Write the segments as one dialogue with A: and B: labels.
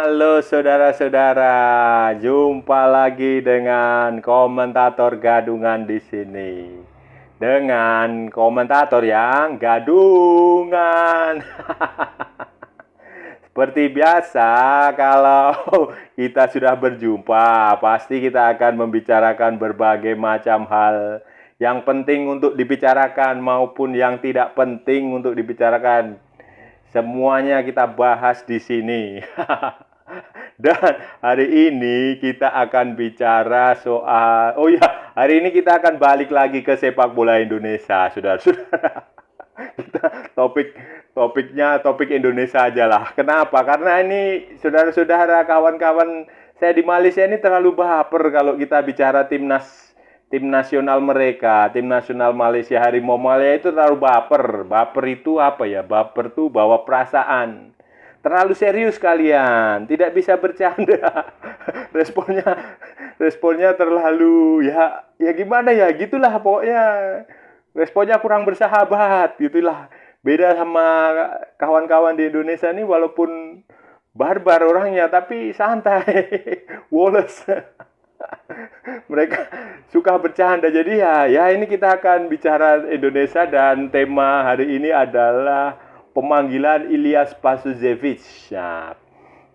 A: Halo saudara-saudara, jumpa lagi dengan komentator gadungan di sini. Dengan komentator yang gadungan. Seperti biasa, kalau kita sudah berjumpa, pasti kita akan membicarakan berbagai macam hal yang penting untuk dibicarakan maupun yang tidak penting untuk dibicarakan. Semuanya kita bahas di sini. Dan hari ini kita akan bicara soal, oh ya, hari ini kita akan balik lagi ke sepak bola Indonesia, saudara-saudara. Topik Indonesia aja lah. Kenapa? Karena ini saudara-saudara, kawan-kawan saya di Malaysia ini terlalu baper kalau kita bicara tim nasional mereka, tim nasional Malaysia, Harimau Malaya itu terlalu baper. Baper itu apa ya? Baper tuh bawa perasaan. Terlalu serius kalian, tidak bisa bercanda. responnya terlalu ya gimana ya, gitulah pokoknya. Responnya kurang bersahabat, gitulah. Beda sama kawan-kawan di Indonesia nih, walaupun barbar orangnya tapi santai. Woles. Mereka suka bercanda. Jadi ya ini kita akan bicara Indonesia dan tema hari ini adalah pemanggilan Ilyas Pasuzevic. Nah,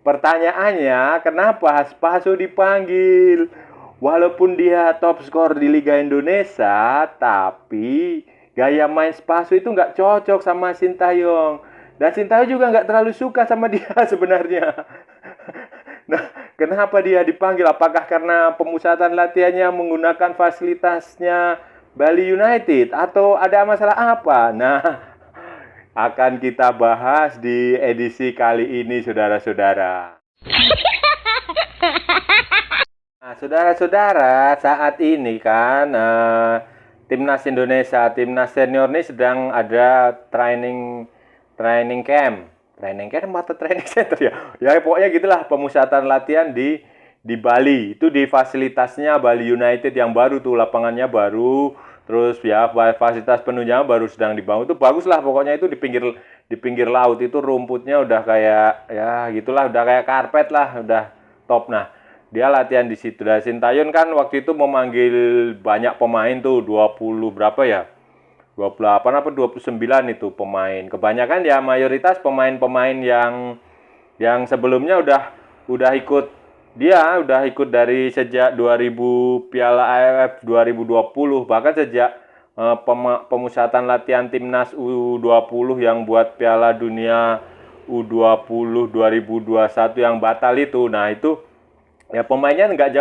A: pertanyaannya, kenapa Spaso dipanggil? Walaupun dia top skor di Liga Indonesia, tapi gaya main Spaso itu nggak cocok sama Sintayong. Dan Sintayong juga nggak terlalu suka sama dia sebenarnya. Nah, kenapa dia dipanggil? Apakah karena pemusatan latihannya menggunakan fasilitasnya Bali United? Atau ada masalah apa? Nah, akan kita bahas di edisi kali ini, saudara-saudara. Nah, saudara-saudara, saat ini kan timnas Indonesia, timnas senior ini sedang ada training camp. Training camp atau training center ya? Ya pokoknya gitulah, pemusatan latihan di Bali. Itu di fasilitasnya Bali United yang baru tuh, lapangannya baru. Terus ya fasilitas penunjang baru sedang dibangun. Itu bagus lah pokoknya, itu di pinggir laut, itu rumputnya udah kayak ya gitulah, udah kayak karpet lah, udah top. Nah, dia latihan di situ. Dan Sintayong kan waktu itu memanggil banyak pemain tuh, 20 berapa ya? 28 apa 29 itu pemain. Kebanyakan ya mayoritas pemain-pemain yang sebelumnya udah ikut, dia udah ikut dari sejak 2000 Piala AFF 2020, bahkan sejak pemusatan latihan timnas U20 yang buat Piala Dunia U20 2021 yang batal itu. Nah, itu ya pemainnya nggak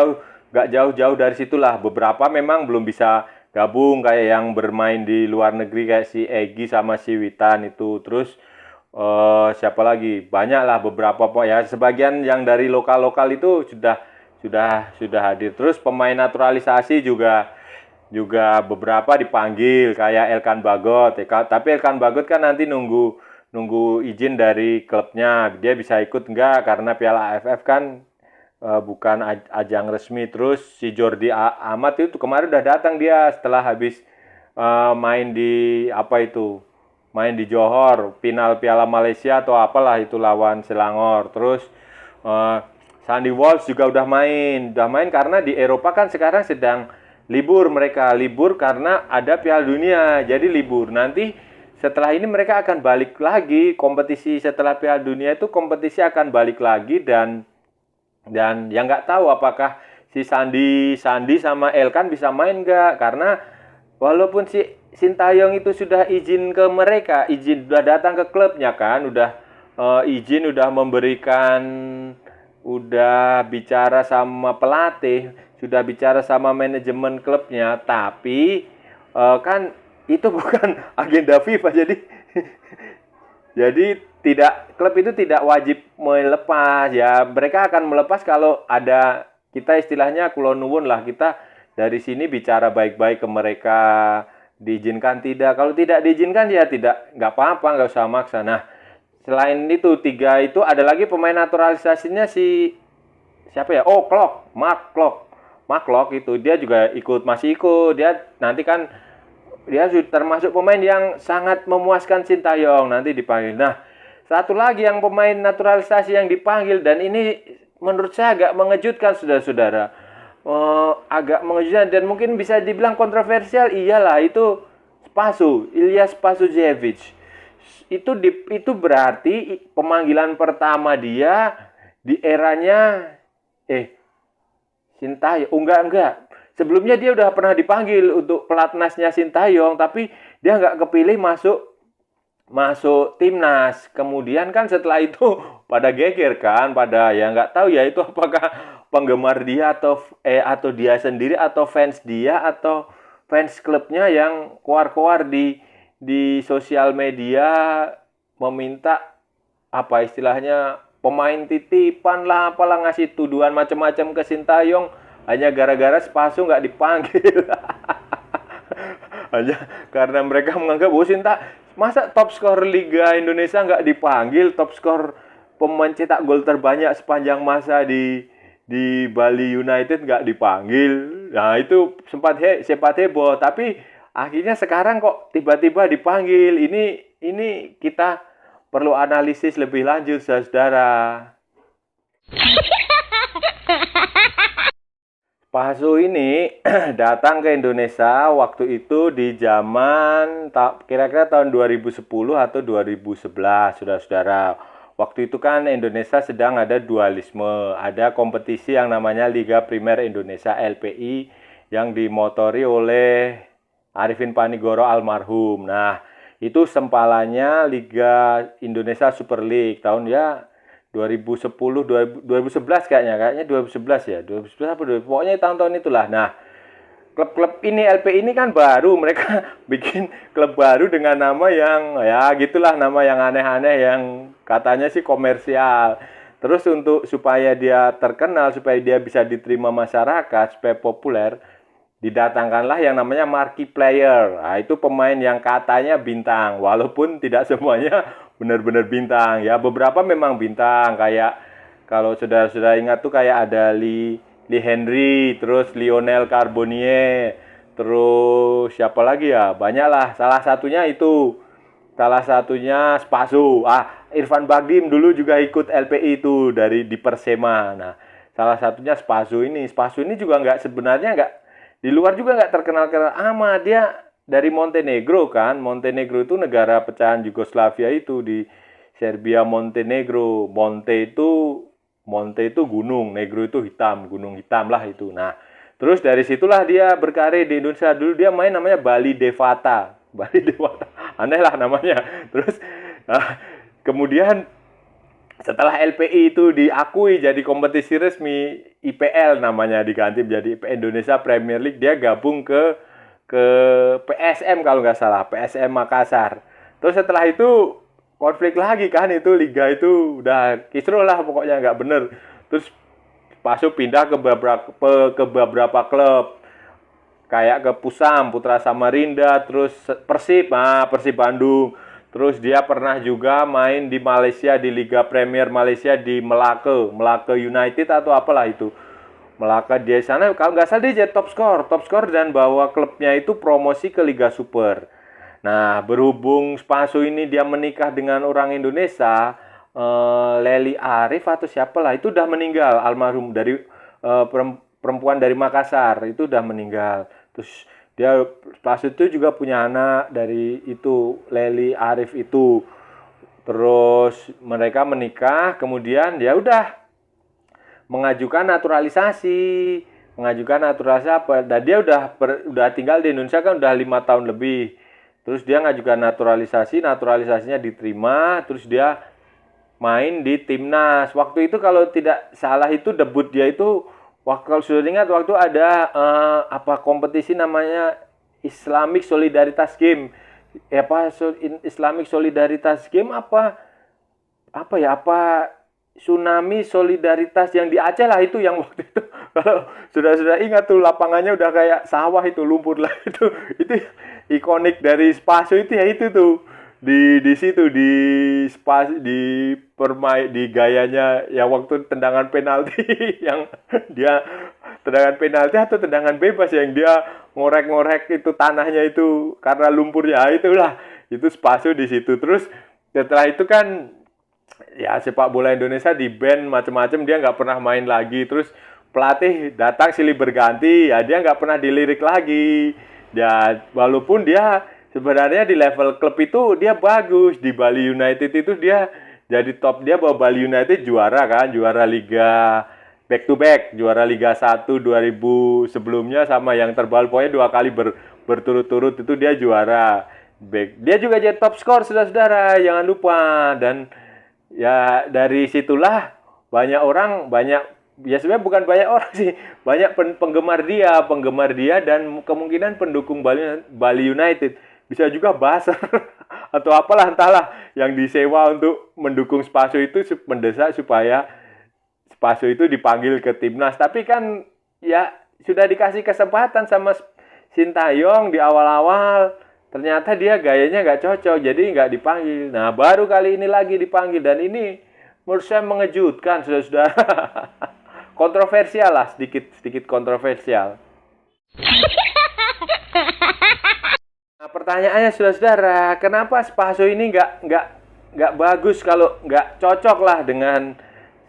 A: jauh dari situlah. Beberapa memang belum bisa gabung, kayak yang bermain di luar negeri kayak si Egi sama si Witan itu. Terus siapa lagi? Banyak lah beberapa ya, sebagian yang dari lokal itu sudah hadir. Terus pemain naturalisasi juga beberapa dipanggil kayak Elkan Bagot. Tapi Elkan Bagot kan nanti nunggu izin dari klubnya. Dia bisa ikut enggak karena Piala AFF kan bukan ajang resmi. Terus si Jordi Amat itu kemarin udah datang dia setelah habis main di main di Johor, final Piala Malaysia atau apalah itu lawan Selangor. Terus Sandy Walsh juga udah main karena di Eropa kan sekarang sedang libur, mereka libur karena ada Piala Dunia, jadi libur. Nanti setelah ini mereka akan balik lagi kompetisi. Setelah Piala Dunia itu kompetisi akan balik lagi, dan yang nggak tahu apakah si Sandi sama Elkan bisa main nggak, karena walaupun si Sintayong itu sudah izin ke mereka, izin udah datang ke klubnya kan, udah izin, udah memberikan, udah bicara sama pelatih, sudah bicara sama manajemen klubnya, tapi kan itu bukan agenda FIFA, jadi klub itu tidak wajib melepas ya. Mereka akan melepas kalau ada, kita istilahnya kulon nuwun lah, kita dari sini bicara baik-baik ke mereka, diizinkan tidak. Kalau tidak diizinkan ya nggak apa-apa, nggak usah maksa. Nah, selain itu 3 itu ada lagi pemain naturalisasinya si siapa ya? Oh, Mark Klok itu dia juga masih ikut. Dia nanti kan dia termasuk pemain yang sangat memuaskan Sintayong, nanti dipanggil. Nah, Satu lagi yang pemain naturalisasi yang dipanggil, dan ini menurut saya agak mengejutkan, saudara-saudara. Agak mengejutkan dan mungkin bisa dibilang kontroversial. Iyalah, itu Ilyas Spasujevich. Itu berarti pemanggilan pertama dia di eranya Sintayong. Enggak. Sebelumnya dia udah pernah dipanggil untuk pelatnasnya Sintayong, tapi dia nggak kepilih masuk timnas. Kemudian kan setelah itu pada geger kan, pada ya nggak tahu ya itu apakah penggemar dia atau dia sendiri atau fans dia atau fans klubnya yang keluar di sosial media meminta apa istilahnya pemain titipan lah, apalah, ngasih tuduhan macam-macam ke Sintayong hanya gara-gara Spaso nggak dipanggil. Hanya karena mereka menganggap masa top skor Liga Indonesia nggak dipanggil, top skor pemain cetak gol terbanyak sepanjang masa di Bali United nggak dipanggil. Nah itu sempat heboh, tapi akhirnya sekarang kok tiba-tiba dipanggil. Ini kita perlu analisis lebih lanjut, saudara. Pasu ini datang ke Indonesia waktu itu di zaman kira-kira tahun 2010 atau 2011, saudara-saudara. Waktu itu kan Indonesia sedang ada dualisme, ada kompetisi yang namanya Liga Primer Indonesia LPI yang dimotori oleh Arifin Panigoro almarhum. Nah, itu sempalannya Liga Indonesia Super League tahun 2010, 2011 kayaknya 2011 ya, 2011 apa 2000, pokoknya tahun-tahun itulah. Nah, klub-klub ini LPI ini kan baru, mereka bikin klub baru dengan nama yang ya gitulah, nama yang aneh-aneh yang katanya sih komersial. Terus supaya dia terkenal, supaya dia bisa diterima masyarakat, supaya populer, didatangkanlah yang namanya marquee player. Nah, itu pemain yang katanya bintang, walaupun tidak semuanya benar-benar bintang. Ya, beberapa memang bintang, kayak kalau saudara-saudara ingat tuh kayak ada Lee Henry, terus Lionel Carbonnier, terus siapa lagi ya? Banyak lah. Salah satunya Spaso. Irfan Bagdim dulu juga ikut LPI itu di Persema. Nah, salah satunya Spaso ini. Spaso ini juga sebenarnya di luar juga nggak terkenal amat. Dia dari Montenegro kan. Montenegro itu negara pecahan Yugoslavia itu di Serbia Montenegro. Monte itu gunung, Negro itu gunung hitam lah itu. Nah, terus dari situlah dia berkarir di Indonesia. Dulu dia main namanya Bali Devata. Aneh lah namanya. Terus kemudian setelah LPI itu diakui jadi kompetisi resmi, IPL namanya diganti menjadi Indonesia Premier League, dia gabung ke PSM kalau nggak salah, PSM Makassar. Terus setelah itu konflik lagi kan, itu liga itu udah kisruh lah pokoknya, nggak bener. Terus Pasu pindah ke beberapa klub, kayak ke Pusam, Putra Samarinda, terus Persib Bandung. Terus dia pernah juga main di Malaysia, di Liga Premier Malaysia di Melaka United atau apalah itu. Melaka, dia sana kalau nggak salah dia jadi top skor dan bawa klubnya itu promosi ke Liga Super. Nah, berhubung Spaso ini dia menikah dengan orang Indonesia, Leli Arif atau siapalah, itu udah meninggal, almarhum, dari perempuan dari Makassar, itu udah meninggal. Terus dia Spaso itu juga punya anak dari itu Leli Arif itu. Terus mereka menikah, kemudian dia udah mengajukan naturalisasi apa? Dan dia udah tinggal di Indonesia kan udah 5 tahun lebih. Terus dia ngajukan naturalisasinya diterima, terus dia main di timnas. Waktu itu kalau tidak salah itu debut dia itu kalau sudah ingat waktu ada kompetisi namanya Islamic Solidaritas Game. Islamic Solidaritas Game Tsunami Solidaritas yang di Aceh lah itu, yang waktu itu kalau sudah ingat tuh lapangannya udah kayak sawah itu, lumpur lah itu ikonik dari Spaso itu ya, itu tuh di situ di gayanya ya waktu tendangan penalti yang dia tendangan penalti atau tendangan bebas yang dia ngorek-ngorek itu tanahnya itu karena lumpurnya, itulah itu Spaso di situ. Terus setelah itu kan ya sepak bola Indonesia di ban macam-macam, dia nggak pernah main lagi. Terus pelatih datang silih berganti, ya dia nggak pernah dilirik lagi. Ya walaupun dia sebenarnya di level klub itu dia bagus, di Bali United itu dia jadi top, dia bawa Bali United juara kan, juara Liga back to back, juara Liga 1 2000 sebelumnya, sama yang terbaru pokoknya 2 kali berturut-turut itu dia juara. Dia juga jadi top skor, saudara-saudara, jangan lupa. Dan ya dari situlah banyak ya sebenarnya bukan banyak orang sih, banyak penggemar dia dan kemungkinan pendukung Bali United, bisa juga Basel atau apalah entahlah, yang disewa untuk mendukung Spaso itu mendesak supaya Spaso itu dipanggil ke timnas. Tapi kan ya sudah dikasih kesempatan sama Sintayong di awal-awal, ternyata dia gayanya nggak cocok, jadi nggak dipanggil. Nah, baru kali ini lagi dipanggil, dan ini menurut saya mengejutkan, saudara-saudara. Kontroversial lah, sedikit kontroversial. Nah, pertanyaannya, saudara-saudara, kenapa Spaso ini nggak bagus, kalau nggak cocok lah dengan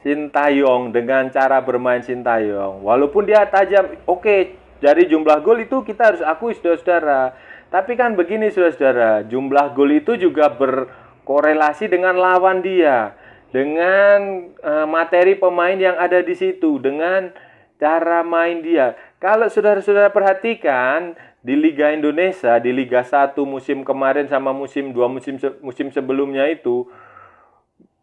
A: Sintayong, dengan cara bermain Sintayong. Walaupun dia tajam, oke, dari jumlah gol itu kita harus akui, saudara-saudara. Tapi kan begini, saudara-saudara, jumlah gol itu juga berkorelasi dengan lawan dia, dengan materi pemain yang ada di situ, dengan cara main dia. Kalau saudara-saudara perhatikan di Liga Indonesia, di Liga 1 musim kemarin sama musim 2 musim sebelumnya itu,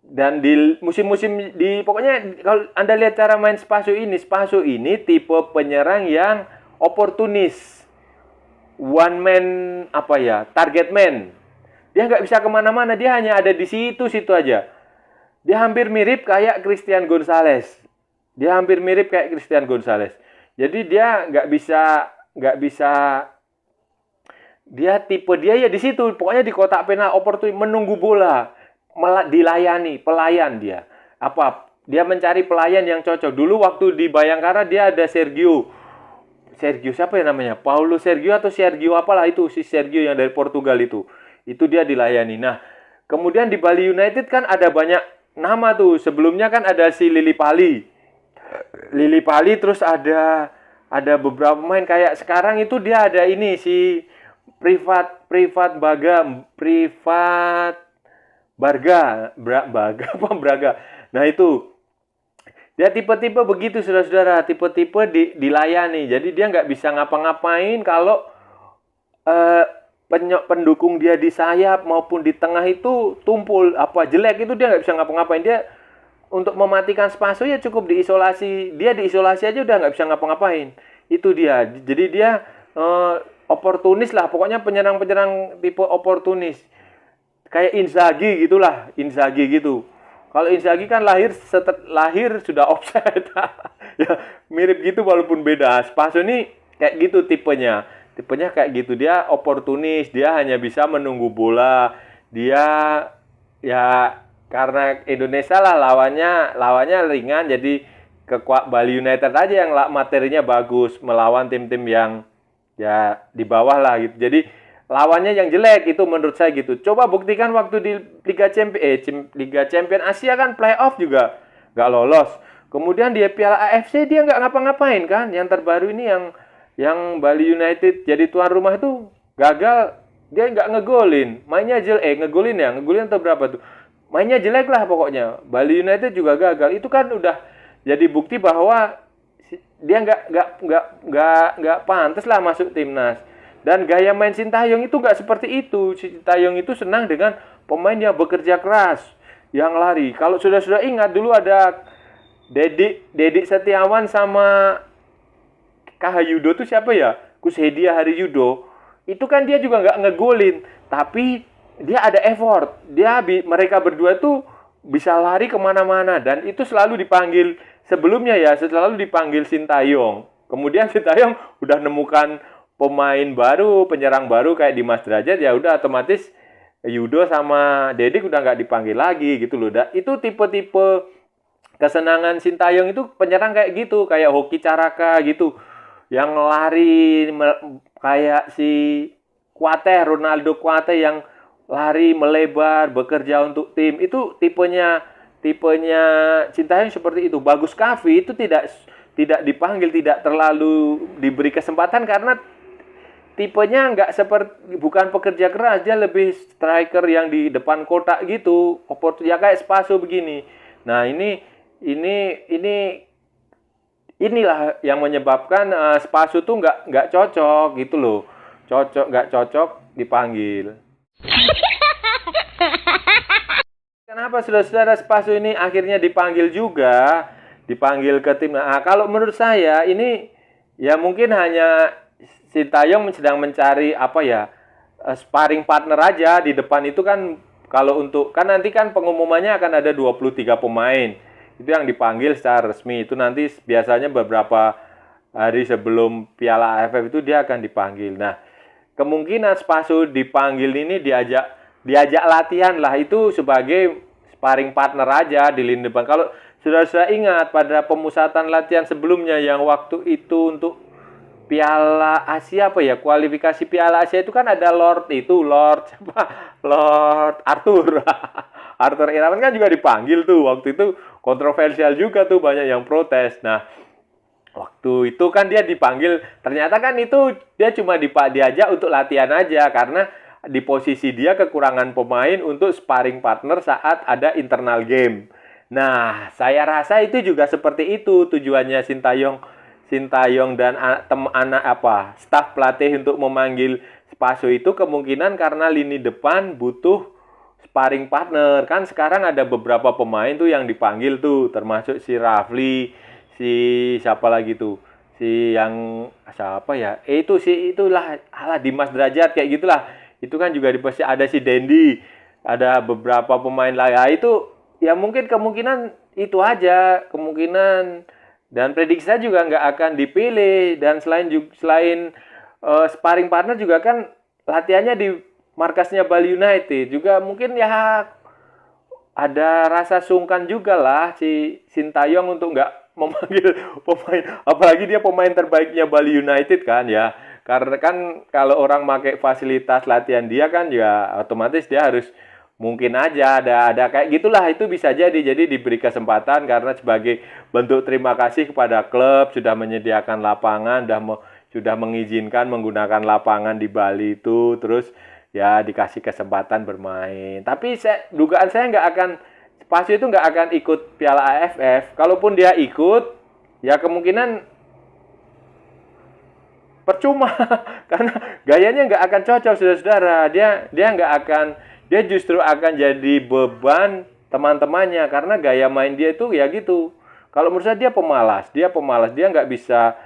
A: dan di musim-musim di pokoknya kalau Anda lihat cara main Spaso ini tipe penyerang yang oportunis, one man, apa ya, target man. Dia nggak bisa kemana-mana, dia hanya ada di situ aja. Dia hampir mirip kayak Christian Gonzalez. Jadi dia nggak bisa dia tipe dia ya di situ, pokoknya di kotak penalti, oportunis, menunggu bola, dilayani, pelayan dia. Dia mencari pelayan yang cocok. Dulu waktu di Bayangkara dia ada Sergio siapa ya namanya? Paulo Sergio atau Sergio apalah itu, si Sergio yang dari Portugal itu. Itu dia dilayani. Nah, kemudian di Bali United kan ada banyak nama tuh. Sebelumnya kan ada si Lili Pali, terus ada beberapa pemain, kayak sekarang itu dia ada ini si Braga. Nah, itu dia tipe-tipe begitu, saudara-saudara, tipe-tipe dilayani. Jadi dia nggak bisa ngapa-ngapain kalau pendukung dia di sayap maupun di tengah itu tumpul jelek, itu dia nggak bisa ngapa-ngapain. Dia untuk mematikan Spaso ya cukup diisolasi. Dia diisolasi aja udah nggak bisa ngapa-ngapain. Itu dia. Jadi dia oportunis lah, pokoknya penyerang tipe oportunis. Kayak Inzaghi gitu. Kalau Inzaghi kan lahir sudah offside. Ya, mirip gitu walaupun beda. Spaso ini kayak gitu tipenya. Tipenya kayak gitu, dia oportunis, dia hanya bisa menunggu bola. Dia ya karena Indonesia lah lawannya ringan, jadi Bali United aja yang materinya bagus melawan tim-tim yang ya di bawah lah gitu. Jadi lawannya yang jelek, itu menurut saya gitu. Coba buktikan waktu di Liga Champion Asia kan playoff juga nggak lolos. Kemudian di Piala AFC dia nggak ngapa-ngapain kan. Yang terbaru ini yang Bali United jadi tuan rumah itu gagal, dia nggak ngegolin. Mainnya ngegolin atau berapa tuh? Mainnya jelek lah pokoknya. Bali United juga gagal. Itu kan udah jadi bukti bahwa dia nggak pantas lah masuk timnas. Dan gaya main Sintayong itu nggak seperti itu. Sintayong itu senang dengan pemain yang bekerja keras, yang lari. Kalau sudah ingat dulu ada Dedik Setiawan sama Kahayudo tuh siapa ya? Kushedia Hariyudo. Itu kan dia juga nggak ngegolin, tapi dia ada effort. Mereka berdua tuh bisa lari kemana-mana, dan itu selalu dipanggil sebelumnya ya, selalu dipanggil Sintayong. Kemudian Sintayong udah nemukan pemain baru, penyerang baru kayak Dimas Derajat, ya udah otomatis Yudo sama Dedik udah nggak dipanggil lagi gitu loh. Itu tipe-tipe kesenangan Sintayong, itu penyerang kayak gitu, kayak Hoki Caraka gitu, yang lari kayak si Ronaldo Kuate yang lari melebar, bekerja untuk tim. Itu tipenya tipenya Sintayong seperti itu. Bagus Kavi itu tidak dipanggil, tidak terlalu diberi kesempatan karena tipenya nggak seperti, bukan pekerja keras, dia lebih striker yang di depan kotak gitu, ya kayak Spaso begini. Nah inilah yang menyebabkan Spaso tuh nggak cocok gitu loh, nggak cocok dipanggil. Kenapa saudara-saudara Spaso ini akhirnya dipanggil juga, dipanggil ke tim? Nah, kalau menurut saya ini ya mungkin hanya Sintayong sedang mencari apa ya, sparring partner aja di depan itu kan. Kalau untuk kan nanti kan pengumumannya akan ada 23 pemain. Itu yang dipanggil secara resmi. Itu nanti biasanya beberapa hari sebelum Piala AFF itu dia akan dipanggil. Nah, kemungkinan Spaso dipanggil ini diajak latihan lah, itu sebagai sparring partner aja di lini depan. Kalau sudah ingat pada pemusatan latihan sebelumnya yang waktu itu untuk Piala Asia apa ya, kualifikasi Piala Asia itu kan ada Lord Arthur. Arthur Irawan kan juga dipanggil tuh. Waktu itu kontroversial juga tuh, banyak yang protes. Nah, waktu itu kan dia dipanggil, ternyata kan itu dia cuma diajak untuk latihan aja karena di posisi dia kekurangan pemain untuk sparring partner saat ada internal game. Nah, saya rasa itu juga seperti itu tujuannya Sintayong dan staf pelatih untuk memanggil Spaso itu kemungkinan karena lini depan butuh sparring partner. Kan sekarang ada beberapa pemain tuh yang dipanggil tuh, termasuk si Rafli, si siapa lagi tuh, si yang siapa ya, itulah Dimas Derajat kayak gitulah. Itu kan juga ada si Dendi, ada beberapa pemain lain. Nah, itu ya mungkin kemungkinan itu aja kemungkinan. Dan prediksi saya juga nggak akan dipilih. Dan selain sparring partner juga kan latihannya di markasnya Bali United. Juga mungkin ya ada rasa sungkan juga lah si Sintayong untuk nggak memanggil pemain. Apalagi dia pemain terbaiknya Bali United kan ya. Karena kan kalau orang pakai fasilitas latihan dia kan ya otomatis dia harus, mungkin aja ada kayak gitulah. Itu bisa jadi diberi kesempatan karena sebagai bentuk terima kasih kepada klub sudah menyediakan lapangan, sudah mengizinkan menggunakan lapangan di Bali itu, terus ya dikasih kesempatan bermain. Tapi dugaan saya Spaso itu nggak akan ikut Piala AFF. Kalaupun dia ikut, ya kemungkinan percuma karena gayanya nggak akan cocok, saudara-saudara. Dia justru akan jadi beban teman-temannya karena gaya main dia itu ya gitu. Kalau menurut saya dia pemalas, dia nggak bisa.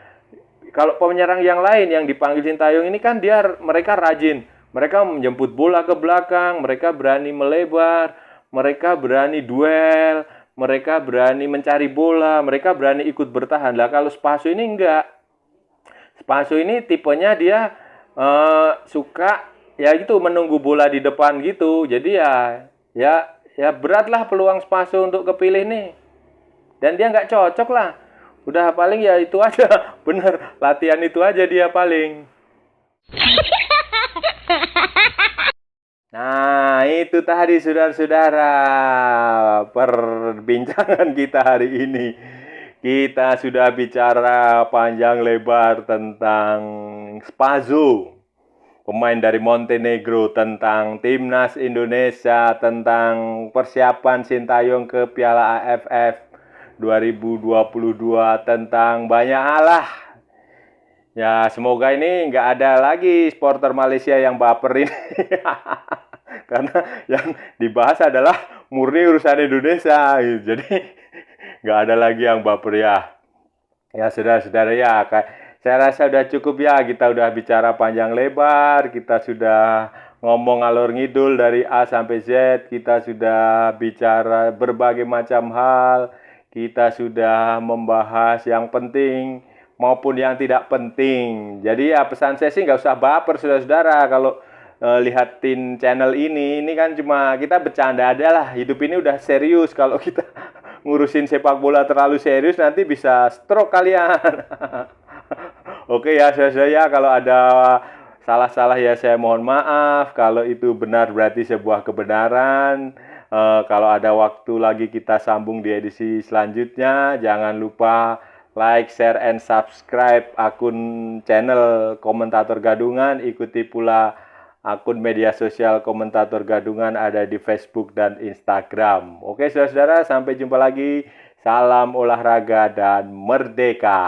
A: Kalau penyerang yang lain yang dipanggil Sintayong ini kan mereka rajin, mereka menjemput bola ke belakang, mereka berani melebar, mereka berani duel, mereka berani mencari bola, mereka berani ikut bertahan. Lah kalau Spaso ini enggak. Spaso ini tipenya dia suka ya gitu menunggu bola di depan gitu. Jadi ya beratlah peluang Spaso untuk kepilih nih. Dan dia nggak cocok lah. Udah paling ya itu aja. Bener, latihan itu aja dia paling. Nah, itu tadi saudara-saudara perbincangan kita hari ini. Kita sudah bicara panjang lebar tentang Spaso, pemain dari Montenegro, tentang timnas Indonesia, tentang persiapan Sintayong ke Piala AFF 2022, tentang banyak hal lah. Ya, semoga ini nggak ada lagi supporter Malaysia yang baper ini. Karena yang dibahas adalah murni urusan Indonesia. Jadi nggak ada lagi yang baper ya. Ya, saudara-saudara ya, saya rasa udah cukup ya, kita udah bicara panjang lebar, kita sudah ngomong ngalor ngidul dari A sampai Z, kita sudah bicara berbagai macam hal, kita sudah membahas yang penting maupun yang tidak penting. Jadi ya pesan saya sih nggak usah baper saudara-saudara kalau lihatin channel ini kan cuma kita bercanda ada lah. Hidup ini udah serius, kalau kita ngurusin sepak bola terlalu serius nanti bisa stroke kalian. Oke ya saya kalau ada salah-salah ya saya mohon maaf. Kalau itu benar berarti sebuah kebenaran. Kalau ada waktu lagi kita sambung di edisi selanjutnya. Jangan lupa like, share, and subscribe akun channel Komentator Gadungan. Ikuti pula akun media sosial Komentator Gadungan ada di Facebook dan Instagram. Oke, saudara-saudara, sampai jumpa lagi. Salam olahraga dan merdeka.